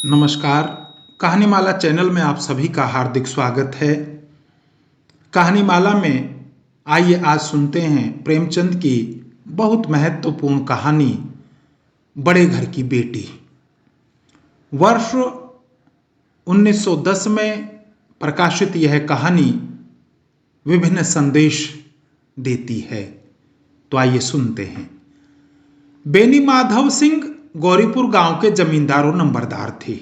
नमस्कार। कहानीमाला चैनल में आप सभी का हार्दिक स्वागत है। कहानीमाला में आइए आज सुनते हैं प्रेमचंद की बहुत महत्वपूर्ण कहानी बड़े घर की बेटी। वर्ष 1910 में प्रकाशित यह कहानी विभिन्न संदेश देती है। तो आइए सुनते हैं। बेनी माधव सिंह गौरीपुर गांव के जमींदार और नंबरदार थे।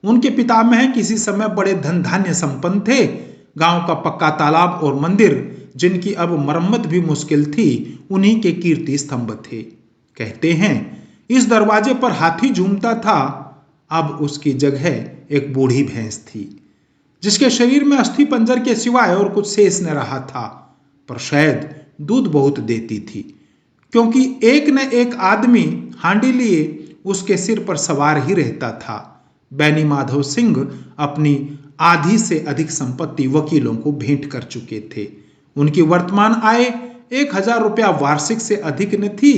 उनके पितामह किसी समय बड़े धन धान्य संपन्न थे। गांव का पक्का तालाब और मंदिर, जिनकी अब मरम्मत भी मुश्किल थी, उन्हीं के कीर्ति स्तंभ थे। कहते हैं इस दरवाजे पर हाथी झूमता था। अब उसकी जगह एक बूढ़ी भैंस थी, जिसके शरीर में अस्थि पंजर के सिवाय और कुछ शेष न रहा था, पर शायद दूध बहुत देती थी, क्योंकि एक न एक आदमी हांडी लिए उसके सिर पर सवार ही रहता था। बेनी माधव सिंह अपनी आधी से अधिक संपत्ति वकीलों को भेंट कर चुके थे। उनकी वर्तमान आय 1000 रुपया वार्षिक से अधिक न थी।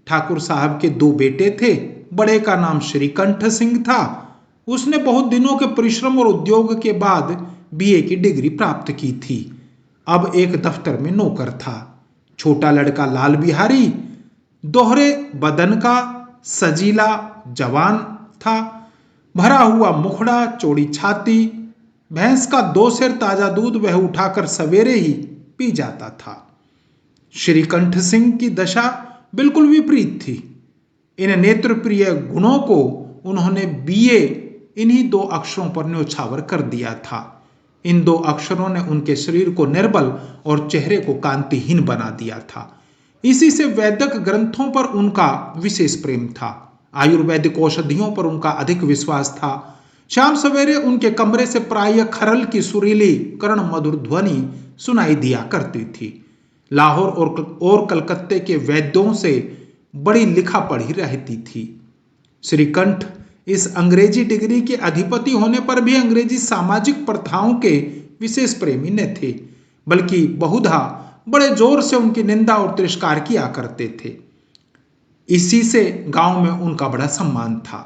ठाकुर साहब के 2 बेटे थे। बड़े का नाम श्रीकंठ सिंह था। उसने बहुत दिनों के परिश्रम और उद्योग के बाद बीए की डिग्री प्राप्त की थी। अब एक दफ्तर में नौकर था। छोटा लड़का लाल बिहारी दोहरे बदन का सजीला जवान था, भरा हुआ मुखड़ा, चौड़ी छाती। भैंस का 2 सेर ताजा दूध वह उठाकर सवेरे ही पी जाता था। श्रीकंठ सिंह की दशा बिल्कुल विपरीत थी। इन नेत्र प्रिय गुणों को उन्होंने बीए इन्हीं 2 अक्षरों पर न्योछावर कर दिया था। इन 2 अक्षरों ने उनके शरीर को निर्बल और चेहरे को कांतिहीन बना दिया था। इसी से वैदिक ग्रंथों पर उनका विशेष प्रेम था। आयुर्वेदिक औषधियों पर उनका अधिक विश्वास था। शाम सवेरे उनके कमरे से प्रायः खरल की सुरीली कर्ण मधुर ध्वनि सुनाई दिया करती थी। लाहौर और कलकत्ते के वैद्यों से बड़ी लिखा पढ़ी रहती थी। श्रीकंठ इस अंग्रेजी डिग्री के अधिपति होने पर भी अंग्रेजी सामाजिक प्रथाओं के विशेष प्रेमी न थे, बल्कि बहुधा बड़े जोर से उनकी निंदा और तिरस्कार किया करते थे। इसी से गांव में उनका बड़ा सम्मान था।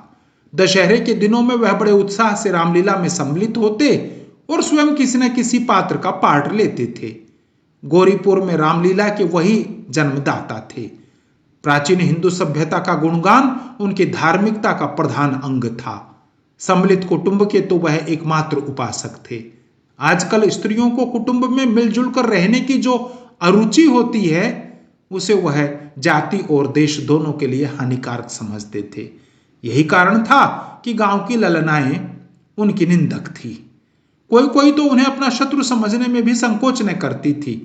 दशहरे के दिनों में वह बड़े उत्साह से रामलीला में सम्मिलित होते और स्वयं किसी न किसी पात्र का पार्ट लेते थे। गौरीपुर में रामलीला के वही जन्मदाता थे। प्राचीन हिंदू सभ्यता का गुणगान उनकी धार्मिकता का प्रधान अंग था। सम्मिलित कुटुंब के तो वह एकमात्र उपासक थे। आजकल स्त्रियों को कुटुंब में मिलजुल कर रहने की जो अरुचि होती है, उसे वह जाति और देश दोनों के लिए हानिकारक समझते थे। यही कारण था कि गांव की ललनाएं उनकी निंदक थी। कोई कोई तो उन्हें अपना शत्रु समझने में भी संकोच न करती थी।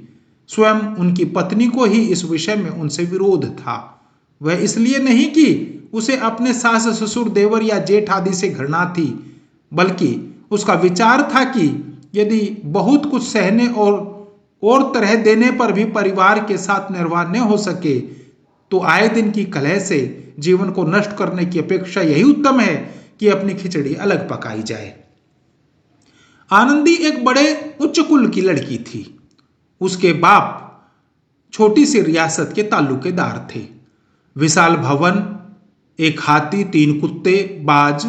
स्वयं उनकी पत्नी को ही इस विषय में उनसे विरोध था। वह इसलिए नहीं कि उसे अपने सास ससुर देवर या जेठ आदि से घृणा थी, बल्कि उसका विचार था कि यदि बहुत कुछ सहने और तरह देने पर भी परिवार के साथ निर्वाह न हो सके, तो आए दिन की कलह से जीवन को नष्ट करने की अपेक्षा यही उत्तम है कि अपनी खिचड़ी अलग पकाई जाए। आनंदी एक बड़े उच्च कुल की लड़की थी। उसके बाप छोटी सी रियासत के ताल्लुकेदार थे। विशाल भवन, एक हाथी, 3 कुत्ते, बाज,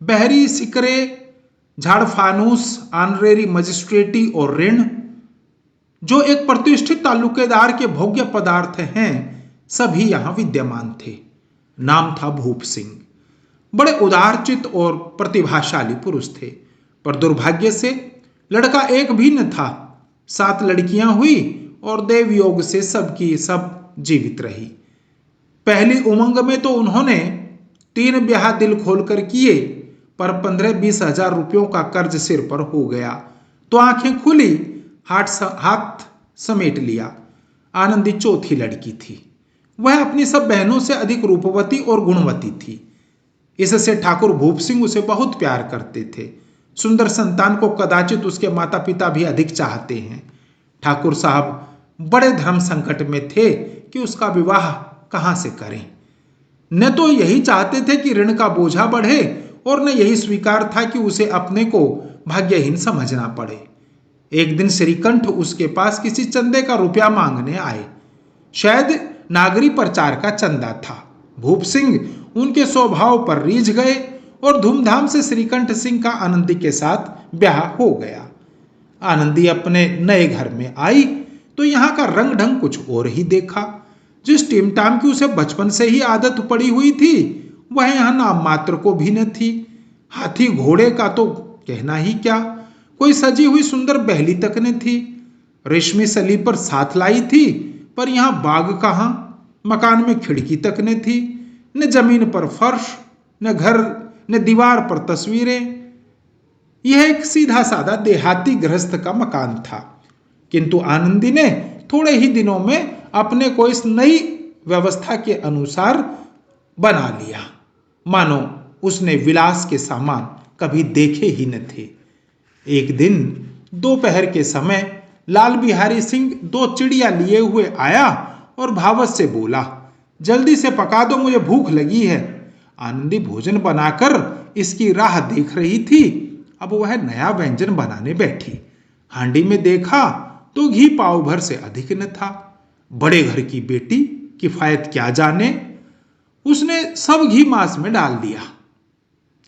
बहरी सिकरे, झाड़फानूस, ऑनरेरी मजिस्ट्रेटी और ऋण, जो एक प्रतिष्ठित ताल्लुकेदार के भोग्य पदार्थ हैं, सभी यहां विद्यमान थे। नाम था भूप सिंह। बड़े उदारचित और प्रतिभाशाली पुरुष थे, पर दुर्भाग्य से लड़का एक भी न था। 7 लड़कियां हुई और देव योग से सबकी सब जीवित रही। पहली उमंग में तो उन्होंने 3 ब्याह दिल खोलकर किए, पर 15-20 हजार रुपयों का कर्ज सिर पर हो गया तो आंखें खुली, हाथ समेट लिया। आनंदी चौथी लड़की थी। वह अपनी सब बहनों से अधिक रूपवती और गुणवती थी। इससे ठाकुर भूप सिंह उसे बहुत प्यार करते थे। सुंदर संतान को कदाचित उसके माता पिता भी अधिक चाहते हैं। ठाकुर साहब बड़े धर्म संकट में थे कि उसका विवाह कहां से करें। न तो यही चाहते थे कि ऋण का बोझा बढ़े, और न यही स्वीकार था कि उसे अपने को भाग्यहीन समझना पड़े। एक दिन श्रीकंठ उसके पास किसी चंदे का रुपया मांगने आए। शायद नागरी प्रचार का चंदा था। भूप सिंह उनके स्वभाव पर रीझ गए और धूमधाम से श्रीकंठ सिंह का आनंदी के साथ ब्याह हो गया। आनंदी अपने नए घर में आई तो यहाँ का रंग ढंग कुछ और ही देखा। जिस टिमटाम की उसे बचपन से ही आदत पड़ी हुई थी वह यहाँ नाम मात्र को भी न थी। हाथी घोड़े का तो कहना ही क्या, कोई सजी हुई सुंदर बहली तक न थी। रेशमी सलीपर साथ लाई थी पर यहाँ बाग कहाँ, मकान में खिड़की तक न थी, न जमीन पर फर्श, न घर, न दीवार पर तस्वीरें। यह एक सीधा साधा देहाती गृहस्थ का मकान था, किंतु आनंदी ने थोड़े ही दिनों में अपने को इस नई व्यवस्था के अनुसार बना लिया, मानो उसने विलास के सामान कभी देखे ही न थे। एक दिन दोपहर के समय लाल बिहारी सिंह 2 चिड़िया लिए हुए आया और भावत से बोला, जल्दी से पका दो, मुझे भूख लगी है। आनंदी भोजन बनाकर इसकी राह देख रही थी। अब वह नया व्यंजन बनाने बैठी। हांडी में देखा तो घी पाव भर से अधिक न था। बड़े घर की बेटी किफायत क्या जाने, उसने सब घी मांस में डाल दिया।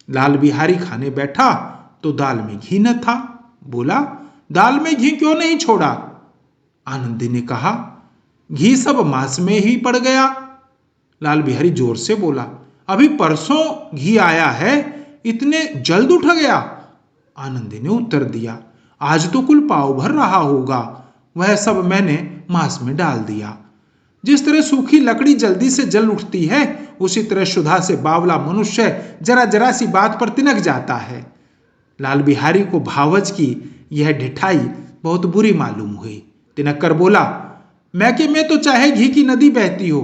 लाल बिहारी खाने बैठा तो दाल में घी न था। बोला, दाल में घी क्यों नहीं छोड़ा? आनंदी ने कहा, घी सब मांस में ही पड़ गया। लाल बिहारी जोर से बोला, अभी परसों घी आया है, इतने जल्द उठ गया? आनंदी ने उत्तर दिया, आज तो कुल पाव भर रहा होगा, वह सब मैंने मांस में डाल दिया। जिस तरह सूखी लकड़ी जल्दी से जल उठती है, उसी तरह शुदा से बावला मनुष्य जरा जरा सी बात पर तिनक जाता है। लाल बिहारी को भावज की यह ढिठाई बहुत बुरी मालूम हुई। तिनक कर बोला, मैके में तो चाहे घी की नदी बहती हो,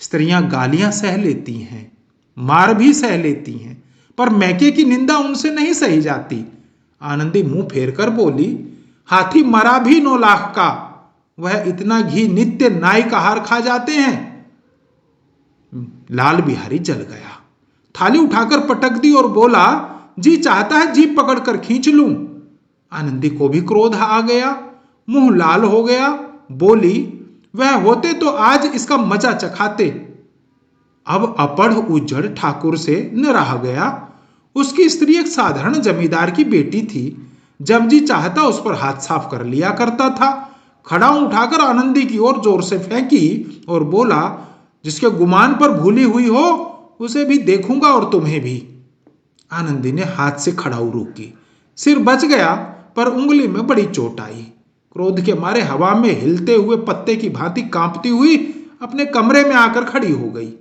स्त्रियां गालियां सह लेती हैं, मार भी सह लेती हैं, पर मैके की निंदा उनसे नहीं सही जाती। आनंदी मुंह फेर कर बोली, हाथी मरा भी 9 लाख का, वह इतना घी नित्य नाई का हार खा जाते हैं। लाल बिहारी जल गया, थाली उठाकर पटक दी और बोला, जी चाहता है जीभ पकड़कर खींच लूं। आनंदी को भी क्रोध आ गया, मुंह लाल हो गया। बोली, वह होते तो आज इसका मजा चखाते। अब अपढ़ उज्जड़ ठाकुर से न रहा गया। उसकी स्त्री एक साधारण जमींदार की बेटी थी। जब जी चाहता उस पर हाथ साफ कर लिया करता था। खड़ा उठाकर आनंदी की ओर जोर से फेंकी और बोला, जिसके गुमान पर भूली हुई हो उसे भी देखूंगा और तुम्हें भी। आनंदी ने हाथ से खड़ाऊ रोकी। सिर बच गया पर उंगली में बड़ी चोट आई। क्रोध के मारे हवा में हिलते हुए पत्ते की भांति कांपती हुई अपने कमरे में आकर खड़ी हो गई।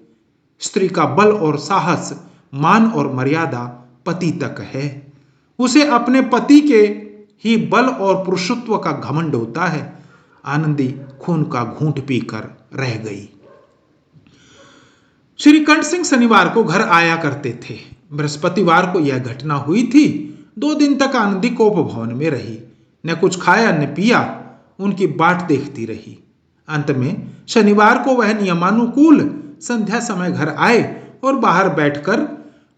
स्त्री का बल और साहस, मान और मर्यादा पति तक है। उसे अपने पति के ही बल और पुरुषत्व का घमंड होता है। आनंदी खून का घूंट पीकर रह गई। श्रीकंठ सिंह शनिवार को घर आया करते थे। बृहस्पतिवार को यह घटना हुई थी। 2 दिन तक आनंदी कोप भवन में रही, न कुछ खाया न पिया, उनकी बाट देखती रही। अंत में शनिवार को वह नियमानुकूल संध्या समय घर आए और बाहर बैठकर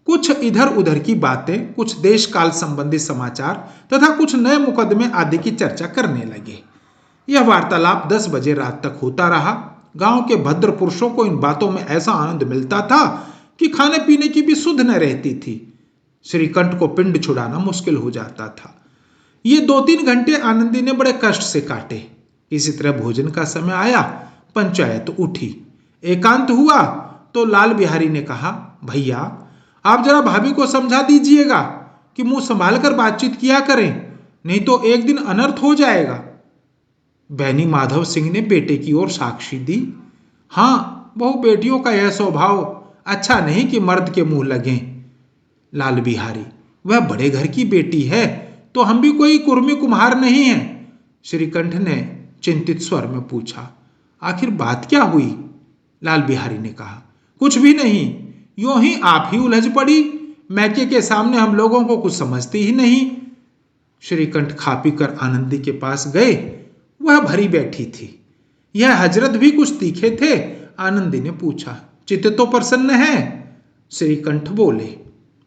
कुछ इधर उधर की बातें, कुछ देश काल संबंधी समाचार तथा कुछ नए मुकदमे आदि की चर्चा करने लगे। यह वार्तालाप 10 बजे रात तक होता रहा। गांव के भद्र पुरुषों को इन बातों में ऐसा आनंद मिलता था कि खाने पीने की भी सुध न रहती थी। श्रीकंठ को पिंड छुड़ाना मुश्किल हो जाता था। ये 2-3 घंटे आनंदी ने बड़े कष्ट से काटे। इसी तरह भोजन का समय आया, पंचायत उठी, एकांत हुआ तो लाल बिहारी ने कहा, भैया आप जरा भाभी को समझा दीजिएगा कि मुंह संभाल कर बातचीत किया करें, नहीं तो एक दिन अनर्थ हो जाएगा। बैनी माधव सिंह ने बेटे की ओर साक्षी दी। हाँ, बहु बेटियों का यह स्वभाव अच्छा नहीं कि मर्द के मुंह लगें। लाल बिहारी, वह बड़े घर की बेटी है तो हम भी कोई कुर्मी कुम्हार नहीं है। श्रीकंठ ने चिंतित स्वर में पूछा, आखिर बात क्या हुई? लाल बिहारी ने कहा, कुछ भी नहीं, यूं ही आप ही उलझ पड़ी। मैके के सामने हम लोगों को कुछ समझती ही नहीं। श्रीकंठ खा पी कर आनंदी के पास गए। वह भरी बैठी थी। यह हजरत भी कुछ तीखे थे। आनंदी ने पूछा, चित्त तो प्रसन्न है? श्रीकंठ बोले,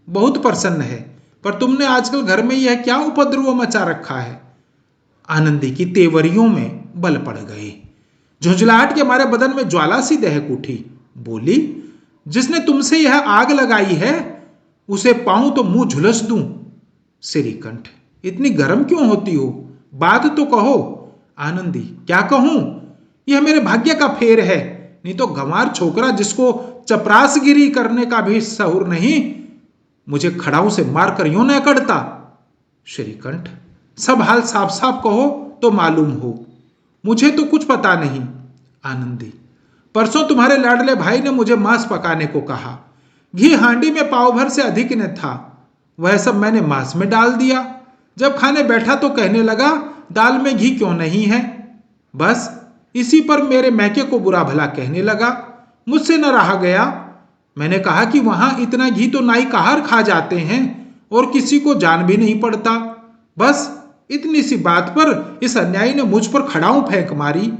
बहुत प्रसन्न है, पर तुमने आजकल घर में यह क्या उपद्रव मचा रखा है? आनंदी की तेवरियों में बल पड़ गए। झुंझलाहट के मारे बदन में ज्वाला सी दहक उठी। बोली, जिसने तुमसे यह आग लगाई है उसे पाऊं तो मुंह झुलस दूं। श्रीकंठ, इतनी गर्म क्यों होती हो? बात तो कहो। आनंदी, क्या कहूं? यह मेरे भाग्य का फेर है, नहीं तो गंवार छोकरा जिसको चपरासगिरी करने का भी सहूर नहीं, मुझे खड़ाऊ से मारकर यूं न करता। श्रीकंठ, सब हाल साफ साफ कहो तो मालूम हो, मुझे तो कुछ पता नहीं। आनंदी, परसों तुम्हारे लाडले भाई ने मुझे मांस पकाने को कहा। घी हांडी में पाव भर से अधिक न था, वह सब मैंने मांस में डाल दिया। जब खाने बैठा तो कहने लगा, दाल में घी क्यों नहीं है? बस इसी पर मेरे मैके को बुरा भला कहने लगा। मुझसे न रहा गया। मैंने कहा कि वहां इतना घी तो नाई कहार खा जाते हैं और किसी को जान भी नहीं पड़ता। बस इतनी सी बात पर इस अन्यायी ने मुझ पर खड़ाऊं फेंक मारी।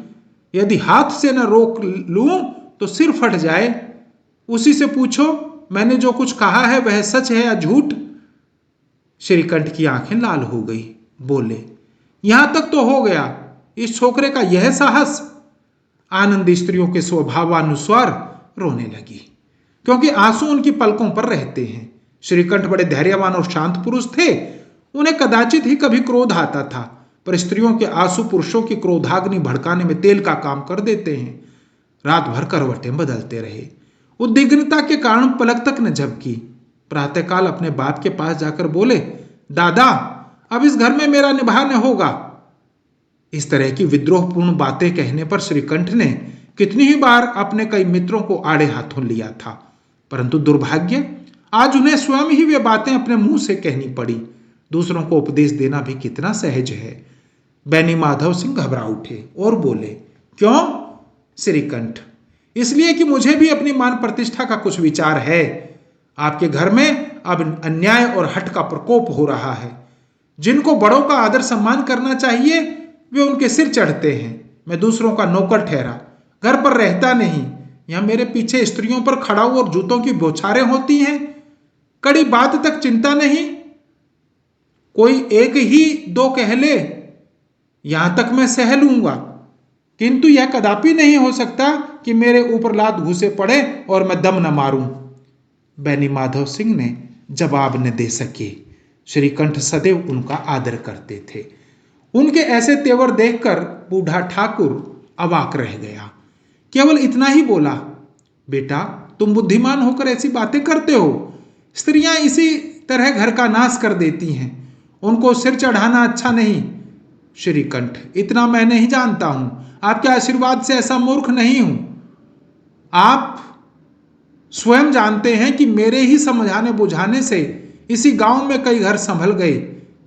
यदि हाथ से न रोक लूं तो सिर फट जाए। उसी से पूछो मैंने जो कुछ कहा है वह सच है या झूठ। श्रीकंठ की आंखें लाल हो गई। बोले, यहां तक तो हो गया, इस छोकरे का यह साहस। आनंदी स्त्रियों के स्वभावानुसार रोने लगी, क्योंकि आंसू उनकी पलकों पर रहते हैं। श्रीकंठ बड़े धैर्यवान और शांत पुरुष थे। उन्हें कदाचित ही कभी क्रोध आता था, पर स्त्रियों के आंसू पुरुषों की क्रोधाग्नि भड़काने में तेल का काम कर देते हैं। रात भर करवटें बदलते रहे। उद्विग्नता के कारण पलक तक न झपकी। प्रातःकाल अपने बाप के पास जाकर बोले, दादा, अब इस घर में मेरा निभाह न होगा। इस तरह की विद्रोहपूर्ण बातें कहने पर श्रीकंठ ने कितनी ही बार अपने कई मित्रों को आड़े हाथों लिया था, परंतु दुर्भाग्य आज उन्हें स्वयं ही वे बातें अपने मुंह से कहनी पड़ी। दूसरों को उपदेश देना भी कितना सहज है। बैनी माधव सिंह घबरा उठे और बोले, क्यों? श्रीकंठ, इसलिए कि मुझे भी अपनी मान प्रतिष्ठा का कुछ विचार है। आपके घर में अब अन्याय और हठ का प्रकोप हो रहा है। जिनको बड़ों का आदर सम्मान करना चाहिए वे उनके सिर चढ़ते हैं। मैं दूसरों का नौकर ठहरा, घर पर रहता नहीं। यहां मेरे पीछे स्त्रियों पर खड़ाऊ और जूतों की बौछारें होती हैं। कड़ी बात तक चिंता नहीं, कोई एक ही दो कह ले, यहां तक मैं सह लूंगा, किंतु यह कदापि नहीं हो सकता कि मेरे ऊपर लात घुसे पड़े और मैं दम न मारूं। बैनी माधव सिंह ने जवाब न दे सके। श्रीकंठ सदैव उनका आदर करते थे। उनके ऐसे तेवर देखकर बूढ़ा ठाकुर अवाक रह गया। केवल इतना ही बोला, बेटा, तुम बुद्धिमान होकर ऐसी बातें करते हो। स्त्रियां इसी तरह घर का नाश कर देती हैं, उनको सिर चढ़ाना अच्छा नहीं। श्रीकंठ, इतना मैं नहीं जानता हूं, आपके आशीर्वाद से ऐसा मूर्ख नहीं हूं। आप स्वयं जानते हैं कि मेरे ही समझाने बुझाने से इसी गांव में कई घर संभल गए,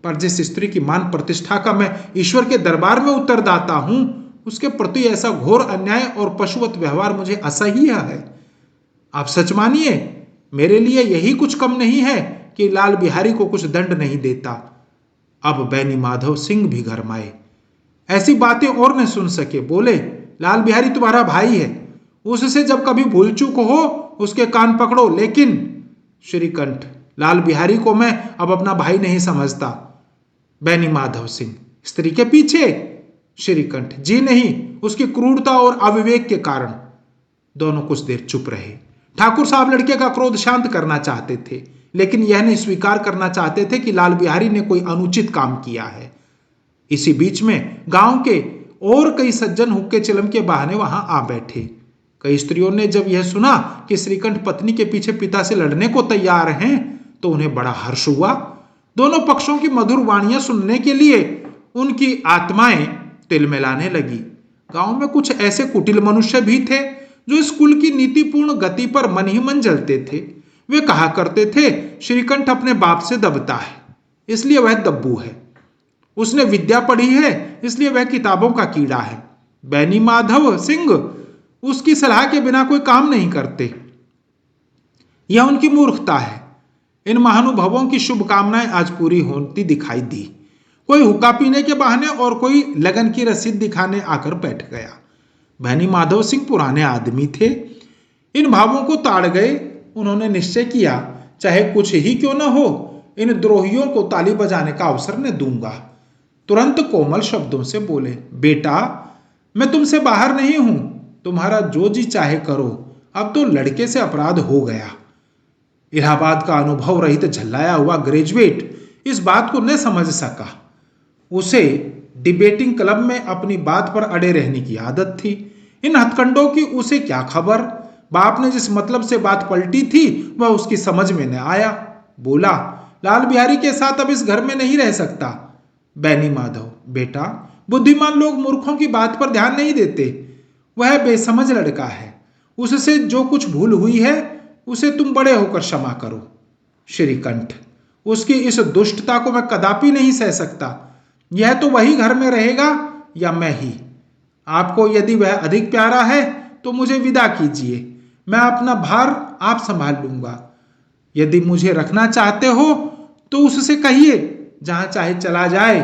पर जिस स्त्री की मान प्रतिष्ठा का मैं ईश्वर के दरबार में उत्तरदाता हूं, उसके प्रति ऐसा घोर अन्याय और पशुवत व्यवहार मुझे असह्य है। आप सच मानिए, मेरे लिए यही कुछ कम नहीं है कि लाल बिहारी को कुछ दंड नहीं देता। अब बैनी माधव सिंह भी गरमाए। ऐसी बातें और न सुन सके। बोले, लाल बिहारी तुम्हारा भाई है, उससे जब कभी भूल चूक हो उसके कान पकड़ो। लेकिन श्रीकंठ, लाल बिहारी को मैं अब अपना भाई नहीं समझता। बैनी माधव सिंह, स्त्री के पीछे? श्रीकंठ, जी नहीं, उसकी क्रूरता और अविवेक के कारण। दोनों कुछ देर चुप रहे। ठाकुर साहब लड़के का क्रोध शांत करना चाहते थे, लेकिन यह नहीं स्वीकार करना चाहते थे कि लाल बिहारी ने कोई अनुचित काम किया है। इसी बीच में गांव के और कई सज्जन हुक्के चिलम के बहाने वहां आ बैठे। कई स्त्रियों ने जब यह सुना कि श्रीकंठ पत्नी के पीछे पिता से लड़ने को तैयार हैं, तो उन्हें बड़ा हर्ष हुआ। दोनों पक्षों की मधुर वाणियां सुनने के लिए उनकी आत्माएं तिलमिलाने लगी। गांव में कुछ ऐसे कुटिल मनुष्य भी थे जो स्कूल की नीतिपूर्ण गति पर मन ही मन जलते थे। वे कहा करते थे, श्रीकंठ अपने बाप से दबता है, इसलिए वह दब्बू है। उसने विद्या पढ़ी है, इसलिए वह किताबों का कीड़ा है। बैनी माधव सिंह उसकी सलाह के बिना कोई काम नहीं करते। यह उनकी मूर्खता है। इन महानुभवों की शुभकामनाएं आज पूरी होती दिखाई दी। कोई हुक्का पीने के बहाने और कोई लगन की रसीद दिखाने आकर बैठ गया। बैनी माधव सिंह पुराने आदमी थे, इन भावों को ताड़ गए। उन्होंने निश्चय किया, चाहे कुछ ही क्यों न हो, इन द्रोहियों को ताली बजाने का अवसर न दूंगा। तुरंत कोमल शब्दों से बोले, बेटा, मैं तुमसे बाहर नहीं हूं, तुम्हारा जो जी चाहे करो, अब तो लड़के से अपराध हो गया। इलाहाबाद का अनुभव रहित झल्लाया हुआ ग्रेजुएट इस बात को न समझ सका। उसे डिबेटिंग क्लब में अपनी बात पर अड़े रहने की आदत थी। इन हथकंडों की उसे क्या खबर। बाप ने जिस मतलब से बात पलटी थी वह उसकी समझ में न आया। बोला, लाल बिहारी के साथ अब इस घर में नहीं रह सकता। बैनी माधव, बेटा, बुद्धिमान लोग मूर्खों की बात पर ध्यान नहीं देते। वह बेसमझ लड़का है। उससे जो कुछ भूल हुई है उसे तुम बड़े होकर क्षमा करो। श्रीकंठ, उसकी इस दुष्टता को मैं कदापि नहीं सह सकता। यह तो वही घर में रहेगा या मैं ही। आपको यदि वह अधिक प्यारा है तो मुझे विदा कीजिए। मैं अपना भार आप संभाल लूंगा। यदि मुझे रखना चाहते हो तो उससे कहिए जहां चाहे चला जाए।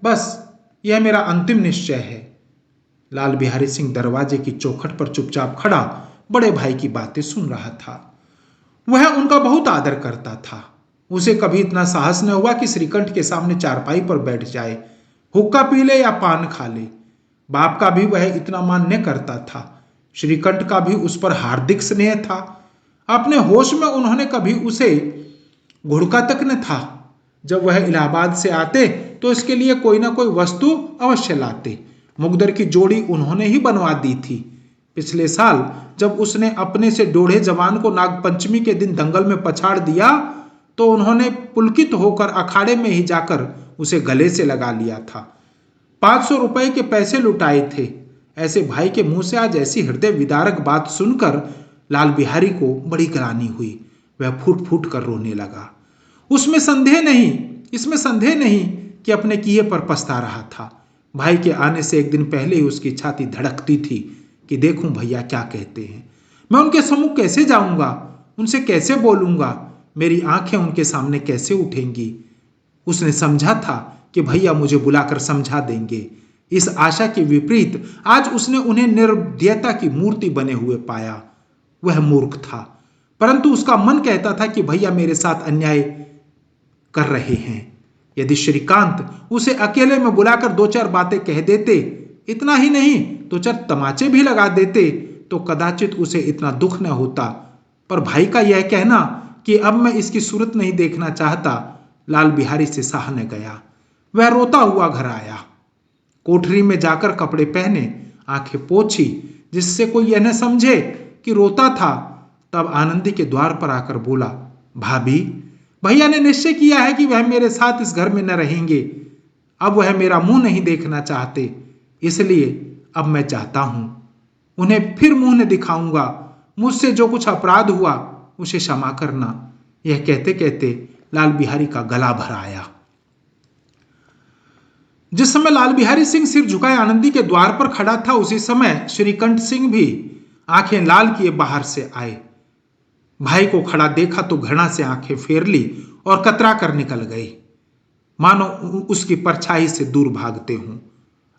बस यह मेरा अंतिम निश्चय है। लाल बिहारी सिंह दरवाजे की चौखट पर चुपचाप खड़ा बड़े भाई की बातें सुन रहा था। वह उनका बहुत आदर करता था। उसे कभी इतना साहस न हुआ कि श्रीकंठ के सामने चारपाई पर बैठ जाए, हुक्का पी ले या पान खा ले। बाप का भी वह इतना मान न करता था। श्रीकंठ का भी उस पर हार्दिक स्नेह था। अपने होश में उन्होंने कभी उसे घुड़का तक न था। जब वह इलाहाबाद से आते तो इसके लिए कोई ना कोई वस्तु अवश्य लाते। मुकदर की जोड़ी उन्होंने ही बनवा दी थी। पिछले साल जब उसने अपने से डोढ़े जवान को नागपंचमी के दिन दंगल में पछाड़ दिया तो उन्होंने पुलकित होकर अखाड़े में ही जाकर उसे गले से लगा लिया था। 500 रुपए के पैसे लुटाए थे। ऐसे भाई के मुंह से आज ऐसी हृदय विदारक बात सुनकर लाल बिहारी को बड़ी ग्लानि हुई। वह फूट फूट कर रोने लगा। इसमें संदेह नहीं कि अपने किए पर पछता रहा था। भाई के आने से एक दिन पहले ही उसकी छाती धड़कती थी कि देखूं भैया क्या कहते हैं। मैं उनके सम्मुख कैसे जाऊंगा, उनसे कैसे बोलूंगा, मेरी आंखें उनके सामने कैसे उठेंगी। उसने समझा था कि भैया मुझे बुलाकर समझा देंगे। इस आशा के विपरीत आज उसने उन्हें निर्दयता की मूर्ति बने हुए पाया। वह मूर्ख था, परंतु उसका मन कहता था कि भैया मेरे साथ अन्याय कर रहे हैं। यदि श्रीकांत उसे अकेले में बुलाकर दो चार बातें कह देते, इतना ही नहीं तो चार तमाचे भी लगा देते, तो कदाचित उसे इतना दुख न होता। पर भाई का यह कहना कि अब मैं इसकी सूरत नहीं देखना चाहता, लाल बिहारी से सहा न गया। वह रोता हुआ घर आया। कोठरी में जाकर कपड़े पहने, आंखें पोंछी, जिससे कोई यह न समझे कि रोता था। तब आनंदी के द्वार पर आकर बोला, भाभी, भैया ने निश्चय किया है कि वह मेरे साथ इस घर में न रहेंगे। अब वह मेरा मुंह नहीं देखना चाहते, इसलिए अब मैं चाहता हूं उन्हें फिर मुंह न दिखाऊंगा। मुझसे जो कुछ अपराध हुआ उसे क्षमा करना। यह कहते कहते लाल बिहारी का गला भर आया। जिस समय लाल बिहारी सिंह सिर झुकाए आनंदी के द्वार पर खड़ा था, उसी समय श्रीकंठ सिंह भी आंखें लाल किए बाहर से आए। भाई को खड़ा देखा तो घृणा से आंखें फेर ली और कतरा कर निकल गए, मानो उसकी परछाई से दूर भागते हों।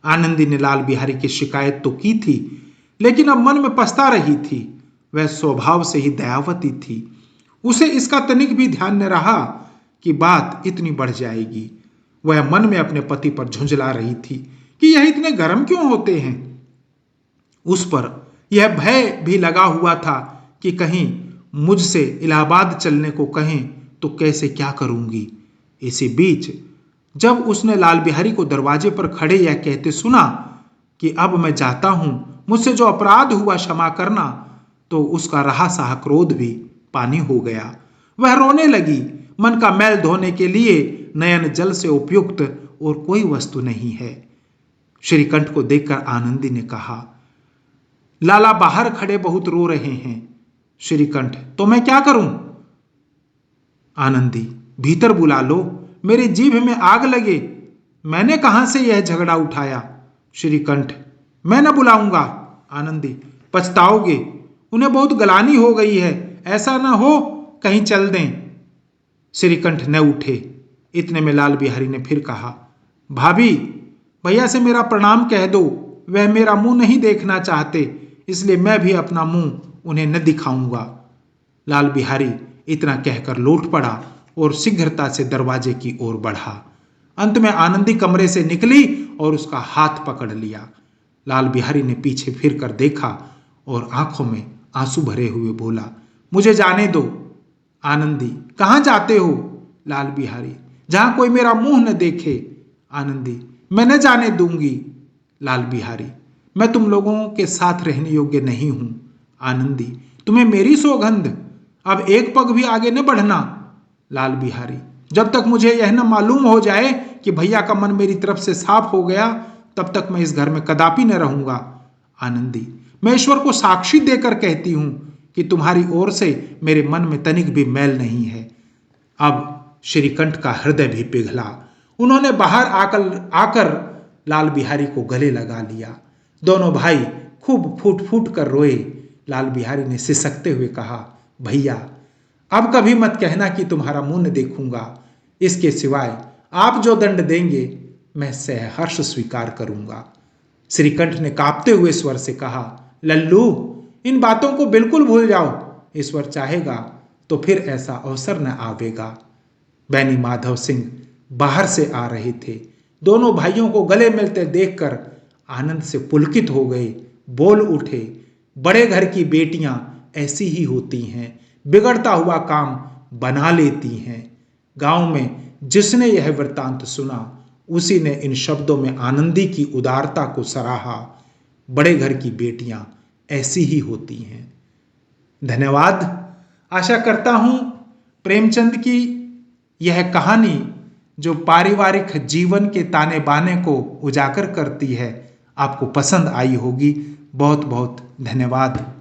आनंदी ने लाल बिहारी की शिकायत तो की थी, लेकिन अब मन में पछता रही थी। वह स्वभाव से ही दयावती थी। उसे इसका तनिक भी ध्यान न रहा कि बात इतनी बढ़ जाएगी। वह मन में अपने पति पर झुंझला रही थी कि यह इतने गर्म क्यों होते हैं। उस पर यह भय भी लगा हुआ था कि कहीं मुझसे इलाहाबाद चलने को कहें तो कैसे क्या करूंगी। इसी बीच जब उसने लाल बिहारी को दरवाजे पर खड़े यह कहते सुना कि अब मैं जाता हूं, मुझसे जो अपराध हुआ क्षमा करना, तो उसका रहा सहा क्रोध भी पानी हो गया। वह रोने लगी। मन का मैल धोने के लिए नयन जल से उपयुक्त और कोई वस्तु नहीं है। श्रीकंठ को देखकर आनंदी ने कहा, लाला बाहर खड़े बहुत रो रहे हैं। श्रीकंठ, तो मैं क्या करूं? आनंदी, भीतर बुला लो, मेरी जीभ में आग लगे। मैंने कहां से यह झगड़ा उठाया? श्रीकंठ, मैं न बुलाऊंगा। आनंदी, पछताओगे, उन्हें बहुत गलानी हो गई है, ऐसा न हो कहीं चल दें। श्रीकंठ न उठे। इतने में लाल बिहारी ने फिर कहा, भाभी, भैया से मेरा प्रणाम कह दो। वह मेरा मुंह नहीं देखना चाहते, इसलिए मैं भी अपना मुंह उन्हें न दिखाऊंगा। लाल बिहारी इतना कहकर लौट पड़ा और शीघ्रता से दरवाजे की ओर बढ़ा। अंत में आनंदी कमरे से निकली और उसका हाथ पकड़ लिया। लाल बिहारी ने पीछे फिर कर देखा और आंखों में आंसू भरे हुए बोला, मुझे जाने दो। आनंदी, कहाँ जाते हो? लाल बिहारी, जहां कोई मेरा मुंह न देखे। आनंदी, मैं न जाने दूंगी। लाल बिहारी, मैं तुम लोगों के साथ रहने योग्य नहीं हूं। आनंदी, तुम्हें मेरी सौगंध, अब एक पग भी आगे न बढ़ना। लाल बिहारी, जब तक मुझे यह न मालूम हो जाए कि भैया का मन मेरी तरफ से साफ हो गया, तब तक मैं इस घर में कदापि न रहूंगा। आनंदी, मैं ईश्वर को साक्षी देकर कहती हूं कि तुम्हारी ओर से मेरे मन में तनिक भी मैल नहीं है। अब श्रीकंठ का हृदय भी पिघला। उन्होंने बाहर आकर लाल बिहारी को गले लगा लिया। दोनों भाई खूब फूट फूट कर रोए। लाल बिहारी ने सिसकते हुए कहा, भैया, अब कभी मत कहना कि तुम्हारा मुंह न देखूंगा। इसके सिवाय आप जो दंड देंगे मैं सहर्ष स्वीकार करूंगा। श्रीकंठ ने कांपते हुए स्वर से कहा, लल्लू, इन बातों को बिल्कुल भूल जाओ। ईश्वर चाहेगा तो फिर ऐसा अवसर न आवेगा। बैनी माधव सिंह बाहर से आ रहे थे। दोनों भाइयों को गले मिलते देखकर आनंद से पुलकित हो गए। बोल उठे, बड़े घर की बेटियां ऐसी ही होती हैं, बिगड़ता हुआ काम बना लेती हैं। गांव में जिसने यह वृत्तांत सुना, उसी ने इन शब्दों में आनंदी की उदारता को सराहा। बड़े घर की बेटियां ऐसी ही होती हैं। धन्यवाद। आशा करता हूं प्रेमचंद की यह कहानी जो पारिवारिक जीवन के ताने बाने को उजागर करती है, आपको पसंद आई होगी। बहुत बहुत धन्यवाद।